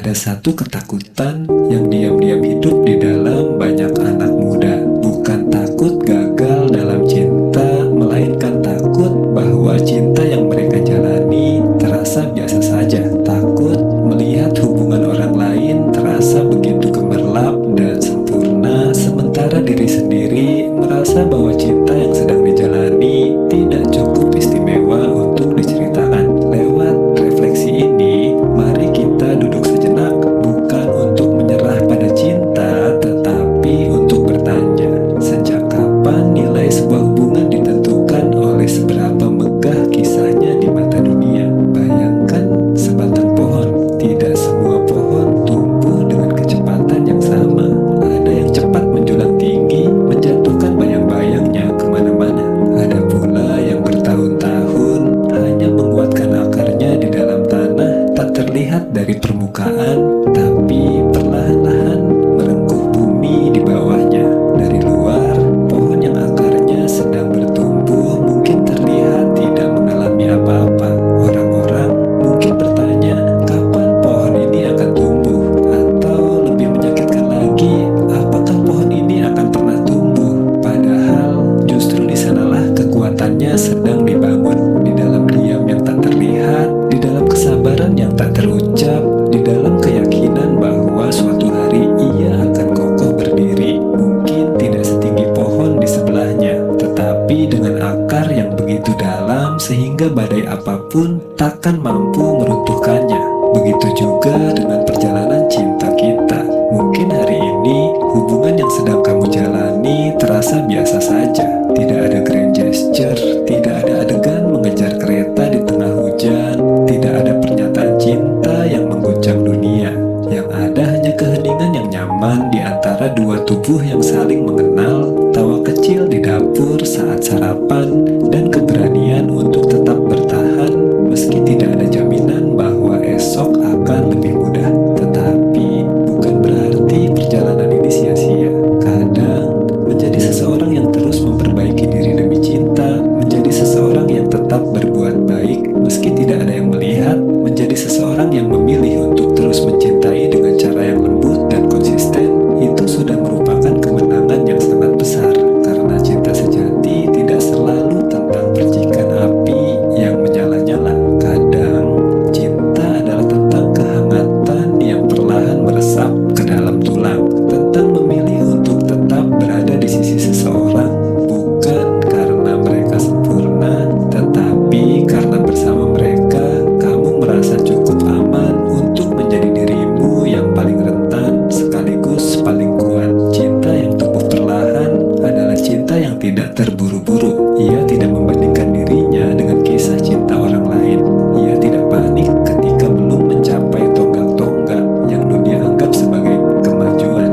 Ada satu ketakutan yang diam-diam hidup di dalam banyak anak muda. Bukan takut gagal dalam cinta, melainkan takut bahwa cinta yang mereka jalani terasa biasa saja. Takut melihat hubungan orang lain terasa begitu gemerlap dan sempurna, sementara diri sendiri merasa bahwa cinta yang sedang dijalani tidak cukup istimewa untuk diceritakan. Lewat refleksi ini, mari kita duduk sejenak, bukan untuk menyerah pada cinta, tetapi untuk bertanya, sejak kapan nilai sebuah hubungan ditentukan oleh seberapa megah kisahnya di mata dunia? Bayangkan sebatang pohon. Tidak semua pohon tumbuh dengan kecepatan yang sama. Ada yang cepat menjulang tinggi, menjatuhkan bayang-bayangnya kemana-mana. Ada pula yang bertahun-tahun hanya menguatkan akarnya di dalam tanah, tak terlihat dari permukaan, tapi perlahan-lahan merengkuh bumi di bawahnya. Dari luar, pohon yang akarnya sedang bertumbuh mungkin terlihat tidak mengalami apa-apa. Orang-orang mungkin bertanya, kapan pohon ini akan tumbuh? Atau lebih menyakitkan lagi, apakah pohon ini akan pernah tumbuh? Padahal justru di sanalah kekuatannya sedang dibangun, di dalam diam yang tak terlihat, di dalam kesabaran yang tak terucap, di dalam keyakinan bahwa suatu hari ia akan kokoh berdiri. Mungkin tidak setinggi pohon di sebelahnya, tetapi dengan akar yang begitu dalam sehingga badai apapun takkan mampu meruntuhkannya. Begitu juga dengan perjalanan cinta kita. Mungkin hari ini hubungan yang sedang kamu jalani terasa biasa saja. Tidak ada grand gesture, tidak ada adegan mengejar kereta di tengah hujan, tidak ada pernyataan cinta yang mengguncang dunia. Yang ada hanya keheningan yang nyaman di antara dua tubuh yang saling mengenal, tawa kecil di dapur saat sarapan, dan keberanian untuk tetap bertahan meski tidak ada jaminan bahwa esok akan lebih mudah. Tetapi bukan berarti perjalanan ini sia-sia. Kadang menjadi seseorang yang terus memperbaiki diri demi cinta, menjadi seseorang yang tetap berbuat baik meski tidak ada yang melihat, menjadi seseorang yang memilih untuk terus mencintai dengan cara yang lembut dan konsisten, itu sudah merupakan kemenangan yang sangat besar. Karena cinta sejati tidak selalu tentang percikan api yang menyala-nyala. Kadang cinta adalah tentang kehangatan yang perlahan meresap ke dalam tulang, tentang memilih untuk tetap berada di sisi seseorang, bukan karena mereka sempurna, tetapi karena bersama mereka kamu merasa cukup aman untuk menjadi dirimu yang paling rentan sekaligus paling kuat. Cinta yang tumbuh perlahan adalah cinta yang tidak terburu-buru. Ia tidak membandingkan dirinya dengan kisah cinta orang lain. Ia tidak panik ketika belum mencapai tonggak-tonggak yang dunia anggap sebagai kemajuan.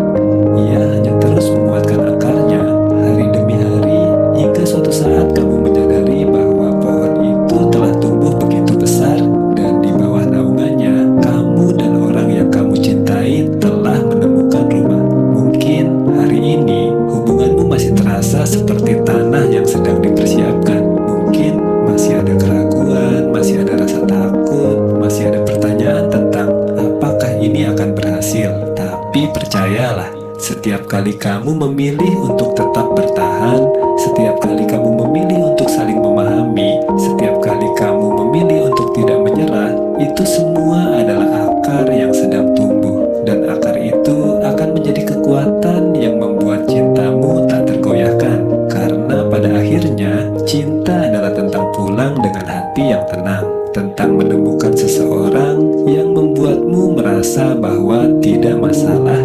Ia hanya terus menguatkan akarnya hari demi hari, hingga suatu saat kamu menyadari bahwa pohon itu telah tumbuh begitu besar, dan di bawah naungannya kamu dan orang yang kamu cintai telah menemukan rumah. Mungkin hari ini hubunganmu masih terasa seperti tanah yang sedang dipersiapkan. Mungkin masih ada keraguan, masih ada rasa takut, masih ada pertanyaan tentang apakah ini akan berhasil. Tapi percayalah, setiap kali kamu memilih untuk tetap bertahan, setiap kali kamu memilih untuk saling memahami, setiap kali kamu memilih untuk tidak menyerah, itu semua adalah akar yang sedang tumbuh. Dan akar itu akan menjadi kekuatan yang membuat cintamu tak tergoyahkan. Karena pada akhirnya, cinta adalah tentang pulang dengan hati yang tenang, tentang menemukan seseorang yang membuatmu merasa bahwa tidak masalah